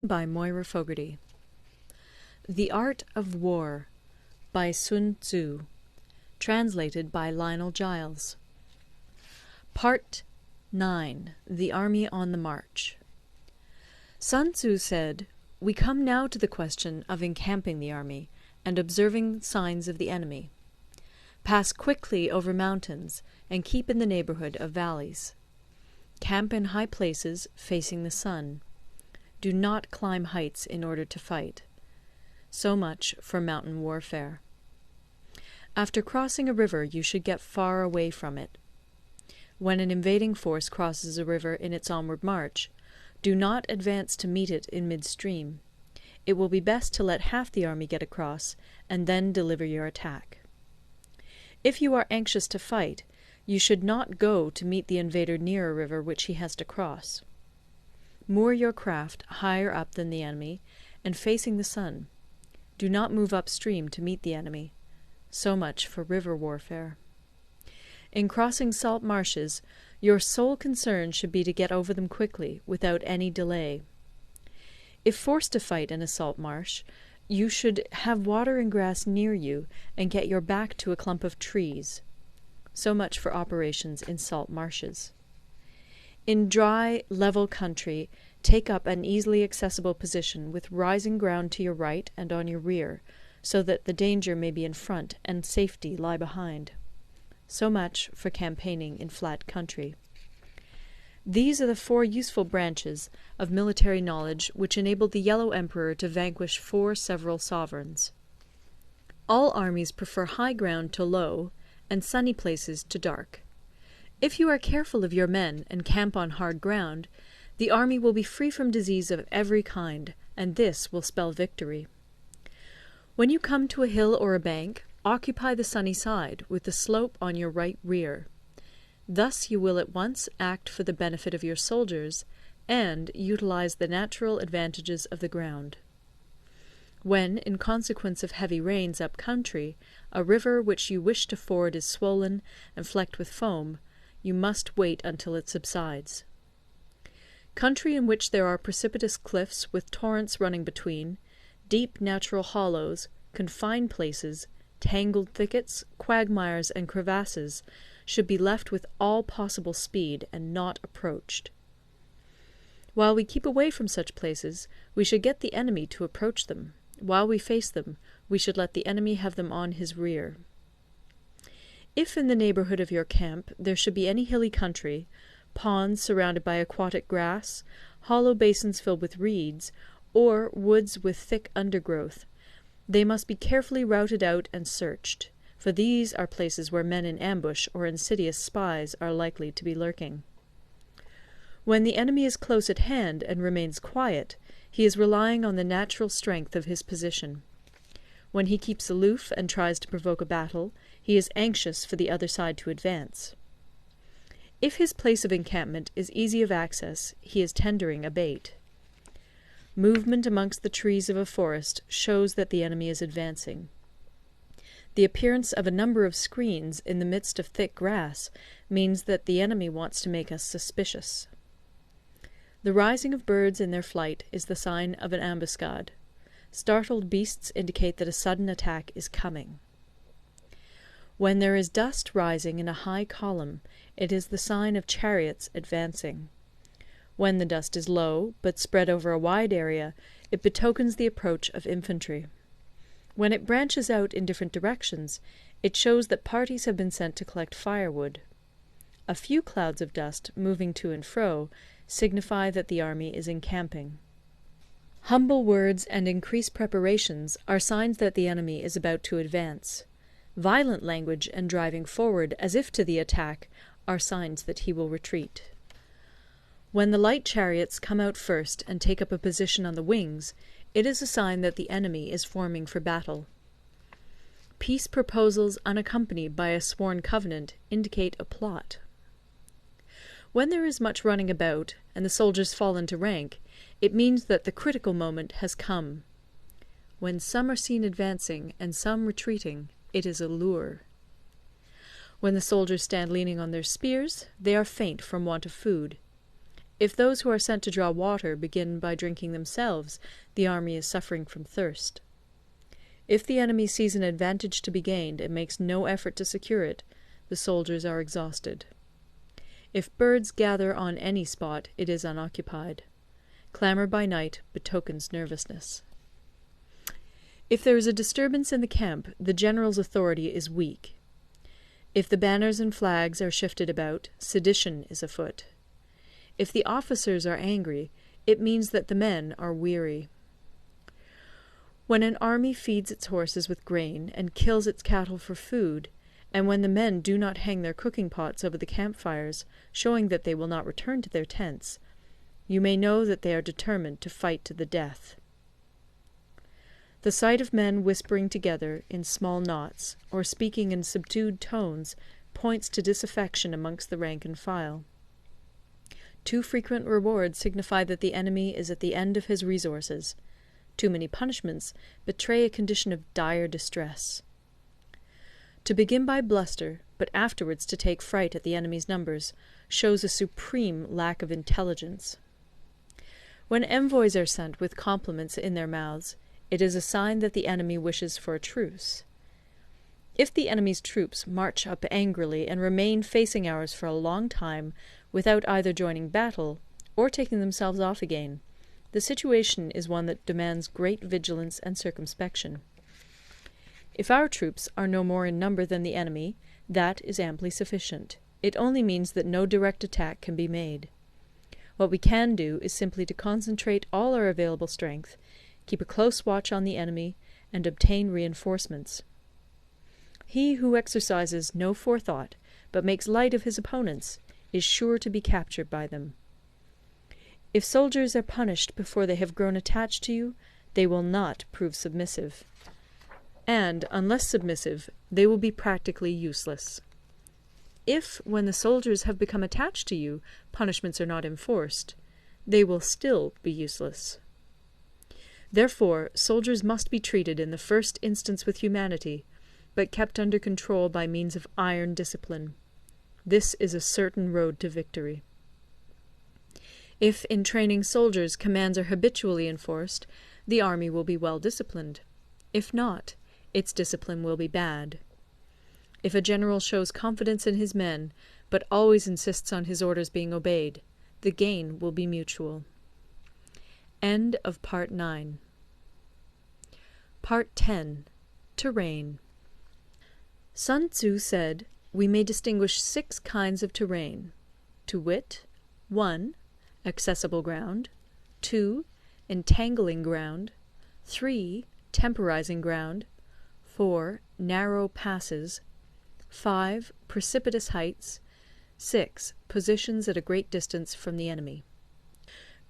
By Moira Fogarty. The Art of War by Sun Tzu. Translated by Lionel Giles. Part 9. The Army on the March. Sun Tzu said, "We come now to the question of encamping the army, and observing signs of the enemy. Pass quickly over mountains, and keep in the neighbourhood of valleys. Camp in high places, facing the sun. Do not climb heights in order to fight." So much for mountain warfare. After crossing a river, you should get far away from it. When an invading force crosses a river in its onward march, do not advance to meet it in midstream. It will be best to let half the army get across, and then deliver your attack. If you are anxious to fight, you should not go to meet the invader near a river which he has to cross. Moor your craft higher up than the enemy, and facing the sun. Do not move upstream to meet the enemy. So much for river warfare. In crossing salt marshes, your sole concern should be to get over them quickly, without any delay. If forced to fight in a salt marsh, you should have water and grass near you, and get your back to a clump of trees. So much for operations in salt marshes. In dry, level country, take up an easily accessible position with rising ground to your right and on your rear, so that the danger may be in front and safety lie behind. So much for campaigning in flat country. These are the 4 useful branches of military knowledge which enabled the Yellow Emperor to vanquish 4 several sovereigns. All armies prefer high ground to low, and sunny places to dark. If you are careful of your men and camp on hard ground, the army will be free from disease of every kind, and this will spell victory. When you come to a hill or a bank, occupy the sunny side, with the slope on your right rear. Thus you will at once act for the benefit of your soldiers, and utilize the natural advantages of the ground. When, in consequence of heavy rains up country, a river which you wish to ford is swollen and flecked with foam, you must wait until it subsides. Country in which there are precipitous cliffs with torrents running between, deep natural hollows, confined places, tangled thickets, quagmires, and crevasses, should be left with all possible speed and not approached. While we keep away from such places, we should get the enemy to approach them. While we face them, we should let the enemy have them on his rear. If in the neighbourhood of your camp there should be any hilly country, ponds surrounded by aquatic grass, hollow basins filled with reeds, or woods with thick undergrowth, they must be carefully routed out and searched, for these are places where men in ambush or insidious spies are likely to be lurking. When the enemy is close at hand and remains quiet, he is relying on the natural strength of his position. When he keeps aloof and tries to provoke a battle, he is anxious for the other side to advance. If his place of encampment is easy of access, he is tendering a bait. Movement amongst the trees of a forest shows that the enemy is advancing. The appearance of a number of screens in the midst of thick grass means that the enemy wants to make us suspicious. The rising of birds in their flight is the sign of an ambuscade. Startled beasts indicate that a sudden attack is coming. When there is dust rising in a high column, it is the sign of chariots advancing. When the dust is low, but spread over a wide area, it betokens the approach of infantry. When it branches out in different directions, it shows that parties have been sent to collect firewood. A few clouds of dust, moving to and fro, signify that the army is encamping. Humble words and increased preparations are signs that the enemy is about to advance. Violent language and driving forward as if to the attack are signs that he will retreat. When the light chariots come out first and take up a position on the wings, it is a sign that the enemy is forming for battle. Peace proposals unaccompanied by a sworn covenant indicate a plot. When there is much running about, and the soldiers fall into rank, it means that the critical moment has come. When some are seen advancing and some retreating, it is a lure. When the soldiers stand leaning on their spears, they are faint from want of food. If those who are sent to draw water begin by drinking themselves, the army is suffering from thirst. If the enemy sees an advantage to be gained and makes no effort to secure it, the soldiers are exhausted. If birds gather on any spot, it is unoccupied. Clamour by night betokens nervousness. If there is a disturbance in the camp, the general's authority is weak. If the banners and flags are shifted about, sedition is afoot. If the officers are angry, it means that the men are weary. When an army feeds its horses with grain and kills its cattle for food, and when the men do not hang their cooking pots over the campfires, showing that they will not return to their tents, you may know that they are determined to fight to the death. The sight of men whispering together in small knots, or speaking in subdued tones, points to disaffection amongst the rank and file. Too frequent rewards signify that the enemy is at the end of his resources. Too many punishments betray a condition of dire distress. To begin by bluster, but afterwards to take fright at the enemy's numbers, shows a supreme lack of intelligence. When envoys are sent with compliments in their mouths, it is a sign that the enemy wishes for a truce. If the enemy's troops march up angrily and remain facing ours for a long time without either joining battle or taking themselves off again, the situation is one that demands great vigilance and circumspection. If our troops are no more in number than the enemy, that is amply sufficient. It only means that no direct attack can be made. What we can do is simply to concentrate all our available strength, keep a close watch on the enemy, and obtain reinforcements. He who exercises no forethought, but makes light of his opponents, is sure to be captured by them. If soldiers are punished before they have grown attached to you, they will not prove submissive. And, unless submissive, they will be practically useless. If, when the soldiers have become attached to you, punishments are not enforced, they will still be useless. Therefore, soldiers must be treated in the first instance with humanity, but kept under control by means of iron discipline. This is a certain road to victory. If in training soldiers commands are habitually enforced, the army will be well disciplined. If not, its discipline will be bad. If a general shows confidence in his men, but always insists on his orders being obeyed, the gain will be mutual. End of Part 9. Part 10. Terrain. Sun Tzu said, we may distinguish 6 kinds of terrain, to wit, 1. Accessible ground, 2. Entangling ground, 3. Temporizing ground, 4. Narrow passes, 5. Precipitous heights, 6. Positions at a great distance from the enemy.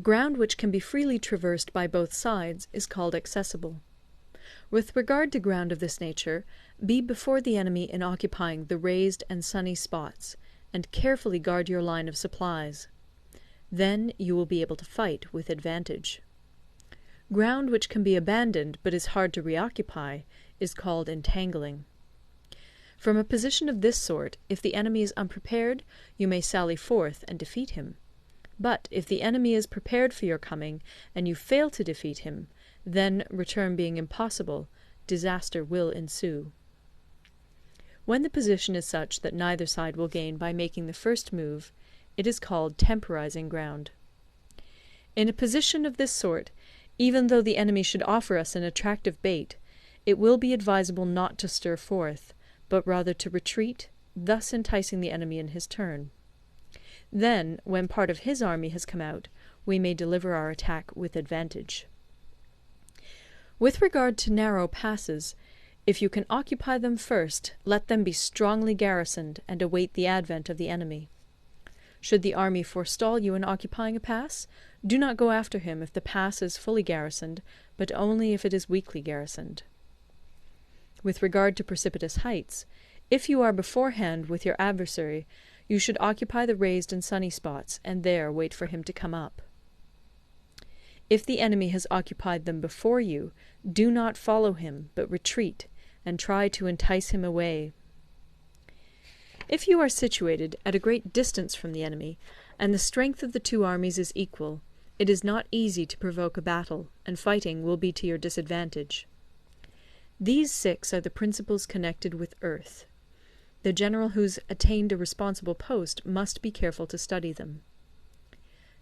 Ground which can be freely traversed by both sides is called accessible. With regard to ground of this nature, be before the enemy in occupying the raised and sunny spots, and carefully guard your line of supplies. Then you will be able to fight with advantage. Ground which can be abandoned but is hard to reoccupy is called entangling. From a position of this sort, if the enemy is unprepared, you may sally forth and defeat him. But if the enemy is prepared for your coming, and you fail to defeat him, then, return being impossible, disaster will ensue. When the position is such that neither side will gain by making the first move, it is called temporizing ground. In a position of this sort, even though the enemy should offer us an attractive bait, it will be advisable not to stir forth, but rather to retreat, thus enticing the enemy in his turn. Then, when part of his army has come out, we may deliver our attack with advantage. With regard to narrow passes, if you can occupy them first, let them be strongly garrisoned and await the advent of the enemy. Should the army forestall you in occupying a pass, do not go after him if the pass is fully garrisoned, but only if it is weakly garrisoned. With regard to precipitous heights, if you are beforehand with your adversary, you should occupy the raised and sunny spots, and there wait for him to come up. If the enemy has occupied them before you, do not follow him, but retreat, and try to entice him away. If you are situated at a great distance from the enemy, and the strength of the two armies is equal, it is not easy to provoke a battle, and fighting will be to your disadvantage. These 6 are the principles connected with earth. The general who's attained a responsible post must be careful to study them.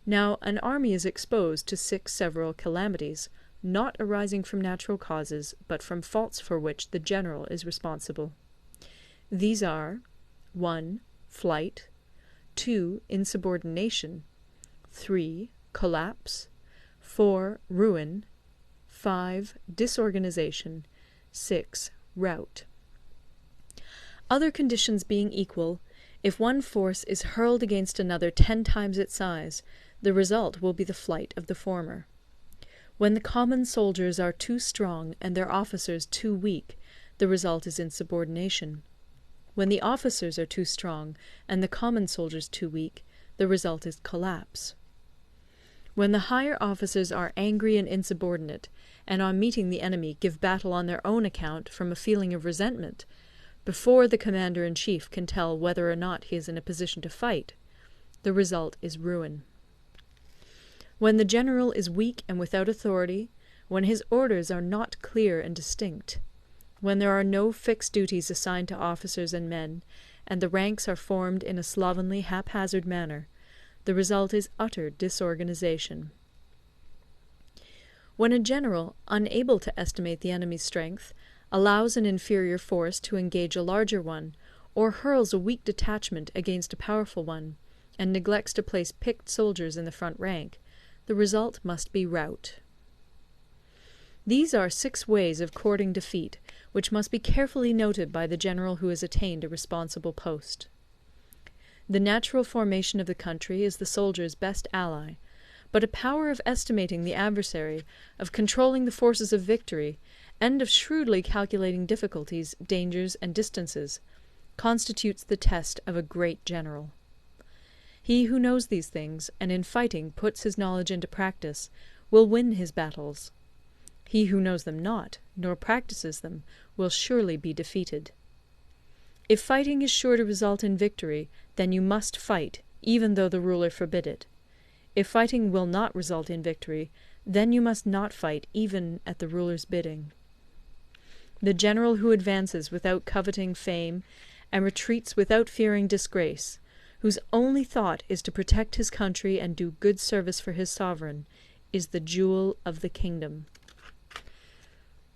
Now, an army is exposed to 6 several calamities, not arising from natural causes, but from faults for which the general is responsible. These are 1. Flight, 2. Insubordination, 3. Collapse, 4. Ruin, 5. Disorganization, 6. Rout. Other conditions being equal, if one force is hurled against another 10 times its size, the result will be the flight of the former. When the common soldiers are too strong and their officers too weak, the result is insubordination. When the officers are too strong and the common soldiers too weak, the result is collapse. When the higher officers are angry and insubordinate, and on meeting the enemy give battle on their own account from a feeling of resentment, before the commander-in-chief can tell whether or not he is in a position to fight, the result is ruin. When the general is weak and without authority, when his orders are not clear and distinct, when there are no fixed duties assigned to officers and men, and the ranks are formed in a slovenly, haphazard manner, the result is utter disorganization. When a general, unable to estimate the enemy's strength, allows an inferior force to engage a larger one, or hurls a weak detachment against a powerful one, and neglects to place picked soldiers in the front rank, the result must be rout. These are 6 ways of courting defeat, which must be carefully noted by the general who has attained a responsible post. The natural formation of the country is the soldier's best ally, but a power of estimating the adversary, of controlling the forces of victory, and of shrewdly calculating difficulties, dangers, and distances, constitutes the test of a great general. He who knows these things, and in fighting puts his knowledge into practice, will win his battles. He who knows them not, nor practices them, will surely be defeated. If fighting is sure to result in victory, then you must fight, even though the ruler forbid it. If fighting will not result in victory, then you must not fight even at the ruler's bidding. The general who advances without coveting fame, and retreats without fearing disgrace, whose only thought is to protect his country and do good service for his sovereign, is the jewel of the kingdom.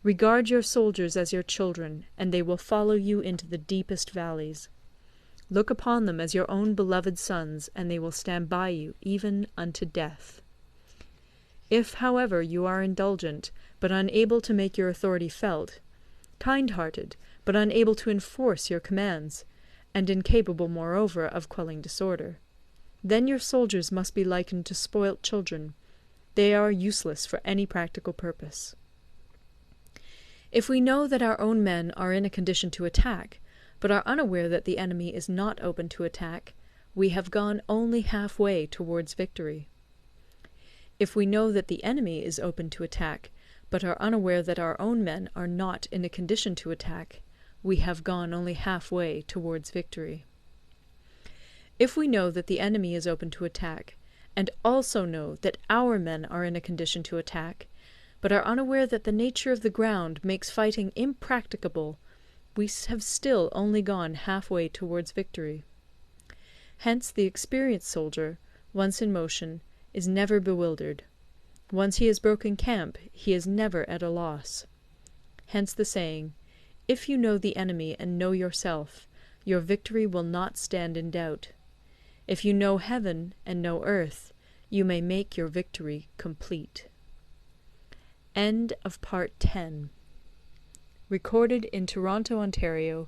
Regard your soldiers as your children, and they will follow you into the deepest valleys. Look upon them as your own beloved sons, and they will stand by you even unto death. If, however, you are indulgent, but unable to make your authority felt, kind-hearted, but unable to enforce your commands, and incapable, moreover, of quelling disorder, then your soldiers must be likened to spoilt children. They are useless for any practical purpose. If we know that our own men are in a condition to attack, but are unaware that the enemy is not open to attack, we have gone only half-way towards victory. If we know that the enemy is open to attack, but are unaware that our own men are not in a condition to attack, we have gone only half-way towards victory. If we know that the enemy is open to attack, and also know that our men are in a condition to attack, but are unaware that the nature of the ground makes fighting impracticable, we have still only gone half-way towards victory. Hence the experienced soldier, once in motion, is never bewildered. Once he has broken camp, he is never at a loss. Hence the saying, "If you know the enemy and know yourself, your victory will not stand in doubt. If you know heaven and know earth, you may make your victory complete." End of Part 10. Recorded in Toronto, Ontario,